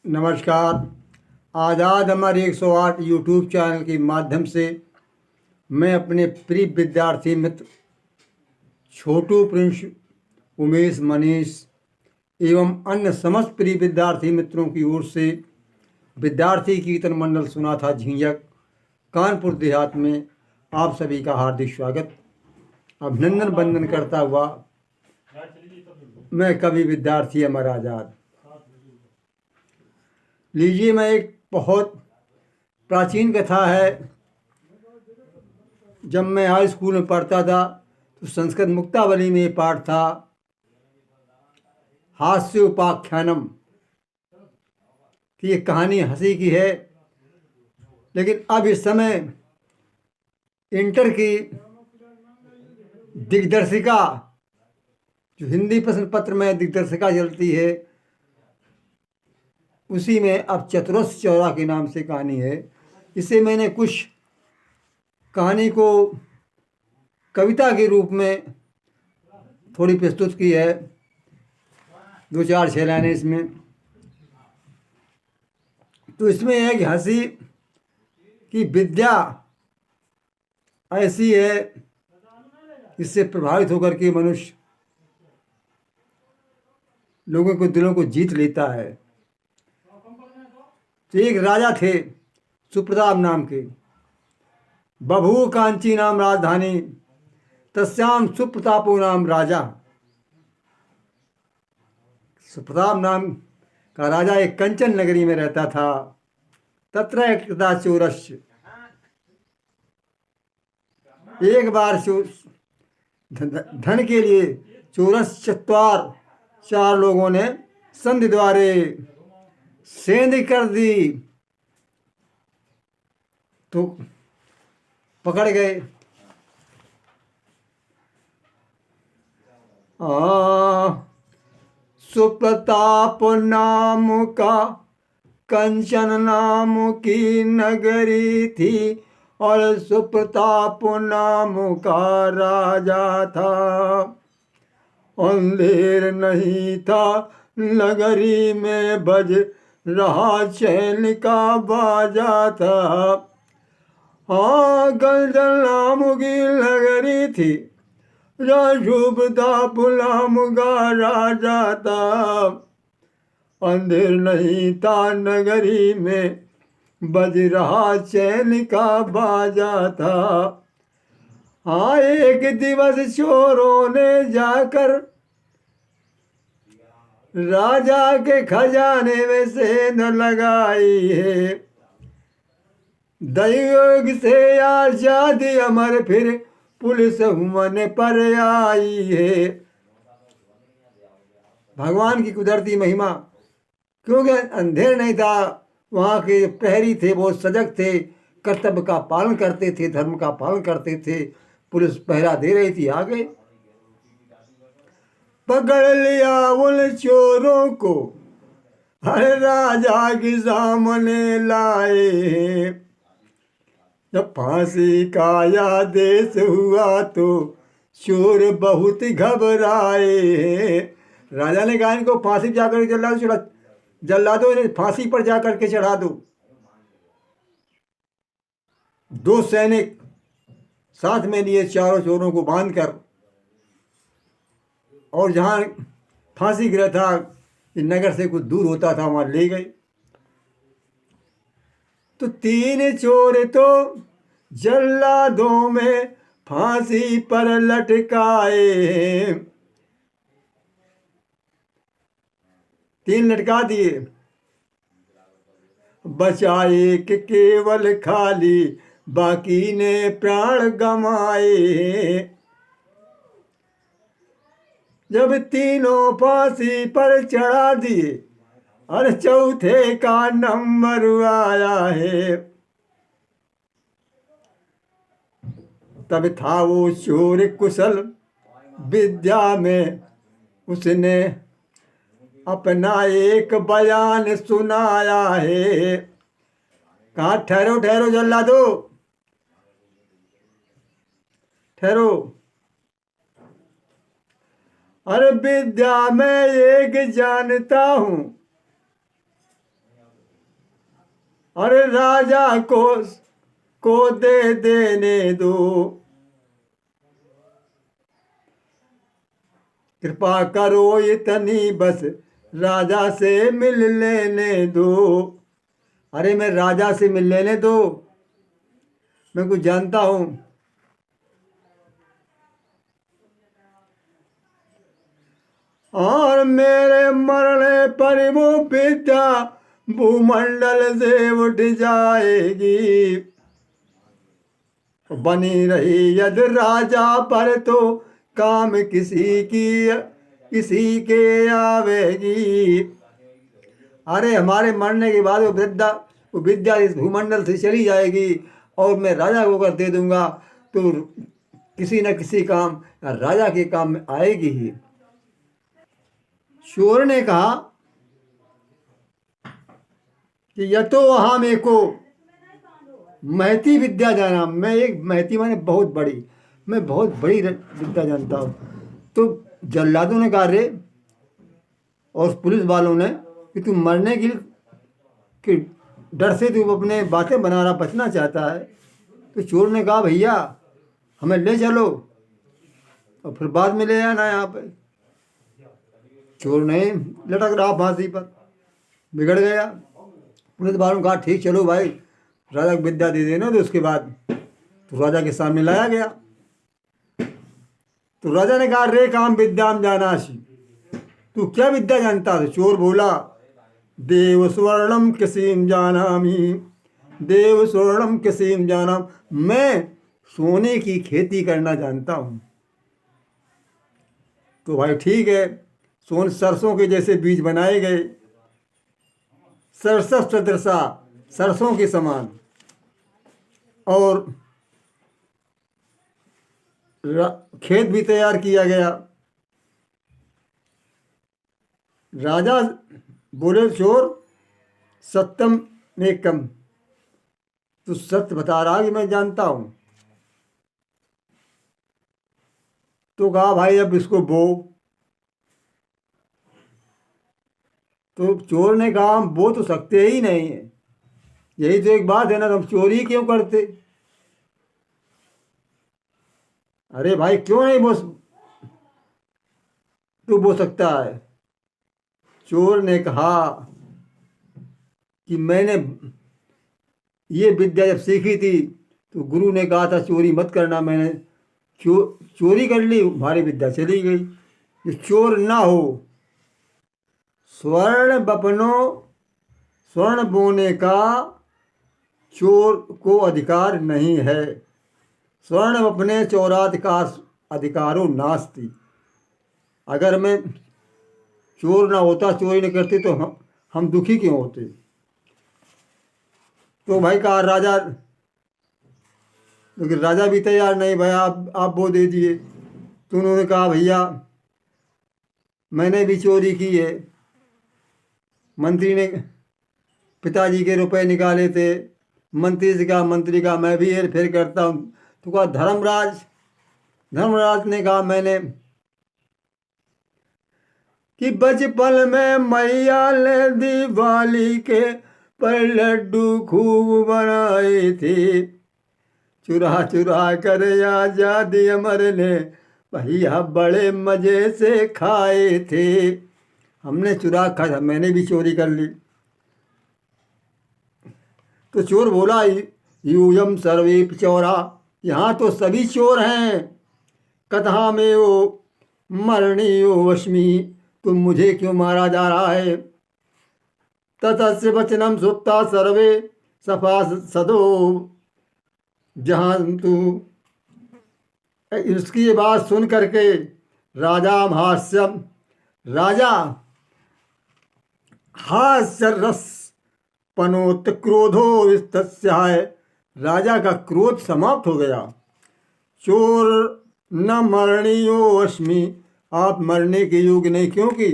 नमस्कार। आज़ाद हमारे 108 YouTube channel के माध्यम से मैं अपने प्रिय विद्यार्थी मित्र छोटू प्रिंस, उमेश, मनीष एवं अन्य समस्त प्रिय विद्यार्थी मित्रों की ओर से विद्यार्थी कीर्तन मंडल सुना था झिंझक कानपुर देहात में आप सभी का हार्दिक स्वागत, अभिनंदन वंदन करता हुआ मैं कवि विद्यार्थी अमर आज़ाद। लीजिए, मैं एक बहुत प्राचीन कथा है। जब मैं हाई स्कूल में पढ़ता था तो संस्कृत मुक्तावली में ये पाठ था, हास्य उपाख्यानम, कि ये कहानी हंसी की है। लेकिन अब इस समय इंटर की दिग्दर्शिका, जो हिंदी प्रश्न पत्र में दिग्दर्शिका चलती है, उसी में अब चतुरस्र चौरा के नाम से कहानी है। इसे मैंने कुछ कहानी को कविता के रूप में थोड़ी प्रस्तुत की है, 2-4-6 लाइनें इसमें। तो इसमें है कि हंसी की विद्या ऐसी है, इससे प्रभावित होकर के मनुष्य लोगों के दिलों को जीत लेता है। तो एक राजा थे सुप्रताप नाम के, बभू कांची नाम राजधानी, तस्याम सुप्रतापो नाम राजा। सुप्रताप नाम का राजा एक कंचन नगरी में रहता था। तत्र एकदा चोरस्य, एक बार धन के लिए चोरस चत्वार, 4 लोगों ने संधि द्वारे सेंध कर दी तो पकड़ गए। सुप्रताप नाम का कंचन नाम की नगरी थी और सुप्रताप नाम का राजा था। अंधेर नहीं था नगरी में, बज रहा चैन का बाजा था। हाँ, कंचन नाम की नगरी थी, सुप्रताप नाम का राजा था। अंधेर नहीं था नगरी में, बज रहा चैन का बाजा था। हाँ, एक दिवस चोरों ने जाकर राजा के खजाने में सेंध लगाई है। दैवयोग से आजादी अमर फिर पुलिस हुमन पर आई है। भगवान की कुदरती महिमा, क्योंकि अंधेर नहीं था, वहाँ के प्रहरी थे, बहुत सजग थे, कर्तव्य का पालन करते थे, धर्म का पालन करते थे। पुलिस पहरा दे रही थी। आगे पकड़ लिया उन चोरों को, हर राजा के सामने लाए। जब फांसी का आदेश हुआ तो चोर बहुत घबराए। राजा ने कहा, इनको फांसी पर जाकर जला दो, इन्हें फांसी पर जाकर के चढ़ा दो। 2 सैनिक साथ में लिए चारों चोरों को बांधकर, और जहाँ फांसी गिरा था, नगर से कुछ दूर होता था, वहां ले गए। तो 3 चोर तो जल्लादों में फांसी पर लटकाए। 3 लटका दिए, बचाए कि केवल खाली, बाकी ने प्राण गंवाए। जब तीनों फांसी पर चढ़ा दिए, और चौथे का नंबर आया है। तब था वो चोर कुशल विद्या में, उसने अपना एक बयान सुनाया है। कहा, ठहरो ठहरो जल्लादो, ठहरो। अरे विद्या में एक जानता हूँ, अरे राजा को दे देने दो, कृपा करो इतनी बस राजा से मिल लेने दो। अरे मैं राजा से मिल लेने दो, मैं कुछ जानता हूँ। और मेरे मरने पर वो विद्या भूमंडल से उठ जाएगी, बनी रही यदि राजा पर तो काम किसी के आवेगी। अरे हमारे मरने के बाद वो विद्या इस भूमंडल से चली जाएगी और मैं राजा को कर दे दूंगा, तो किसी न किसी काम राजा के काम में आएगी ही। चोर ने कहा कि यह तो वहाँ मेरे को महती विद्या जाना, मैं एक महती माने बहुत बड़ी, मैं बहुत बड़ी विद्या जानता हूँ। तो जल्लादों ने कहा रे और पुलिस वालों ने कि तू मरने के डर से तू अपने बातें बना रहा, बचना चाहता है। तो चोर ने कहा भैया हमें ले चलो और फिर बाद में ले आना यहाँ पे। चोर नहीं लटक रहा फांसी पर, बिगड़ गया। पुलिस वालों ने कहा ठीक चलो भाई राजा को विद्या दे देना। तो उसके बाद तो राजा के सामने लाया गया। तो राजा ने कहा रे काम विद्याम जानासी, तू क्या विद्या जानता है? चोर बोला देव स्वर्णम किसीम जानामी, देव स्वर्णम किसीम जानाम, मैं सोने की खेती करना जानता हूँ। तो भाई ठीक है, सरसों के जैसे बीज बनाए गए, सरसस सदृशा, सरसों के समान, और खेत भी तैयार किया गया। राजा बोले चोर सत्यम एकम, तू सत्य बता रहा कि मैं जानता हूं। तो कहा भाई अब इसको बो। तो चोर ने कहा हम बो तो सकते ही नहीं है, यही तो एक बात है ना, हम चोरी क्यों करते? अरे भाई क्यों नहीं तू बो सकता है? चोर ने कहा कि मैंने ये विद्या जब सीखी थी तो गुरु ने कहा था चोरी मत करना, मैंने चोरी कर ली, हमारी विद्या चली गई। ये चोर ना हो, स्वर्ण बोने का चोर को अधिकार नहीं है। स्वर्ण अपने चौराधिकार अधिकारों नास्ती। अगर मैं चोर ना होता, चोरी नहीं करती, तो हम दुखी क्यों होते? तो भाई कहा राजा, लेकिन राजा भी तैयार नहीं, भाई आप वो दे दिए। तो उन्होंने कहा भैया मैंने भी चोरी की है, मंत्री ने पिताजी के रुपए निकाले थे, मंत्री से कहा, मंत्री का मैं भी हेर फेर करता हूँ। तो कहा धर्मराज ने कहा मैंने कि बचपन में मैया ने दिवाली के पर लड्डू खूब बनाए थे, चुरा चुरा कर आजादी अमर ने भैया बड़े मजे से खाए थे। हमने चुरा खाया, मैंने भी चोरी कर ली। तो चोर बोला यूयम सर्वे चोरा, यहाँ तो सभी चोर हैं। कथा में वो मरणीयो वश्मी, तुम मुझे क्यों मारा जा रहा है? ततस्य वचनम सुत्ता सर्वे सफा सदो जहाँ तू। इसकी बात सुन करके राजा हास्य रस पनोत क्रोधो विस्तस्याय, राजा का क्रोध समाप्त हो गया। चोर न मरणीयो अस्मि, आप मरने के योग्य नहीं, क्योंकि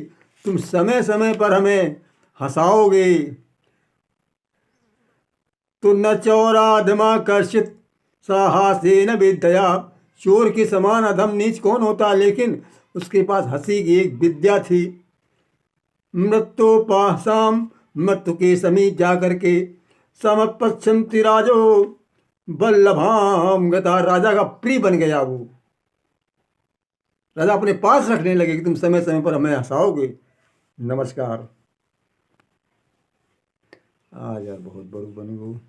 तुम समय समय पर हमें हंसाओगे। तो न चौराधमा कर्षित साहसेन विद्या, चोर के समान अधम नीच कौन होता, लेकिन उसके पास हंसी की एक विद्या थी। मृत्युपासाम, मृत्यु के समीप जाकर के समपश्चिम तिराजो वल्लभाम गता। राजा का प्रिय बन गया वो। राजा अपने पास रखने लगे कि तुम समय समय पर हमें हंसाओगे। नमस्कार। आज यार बहुत बड़ू बनी वो।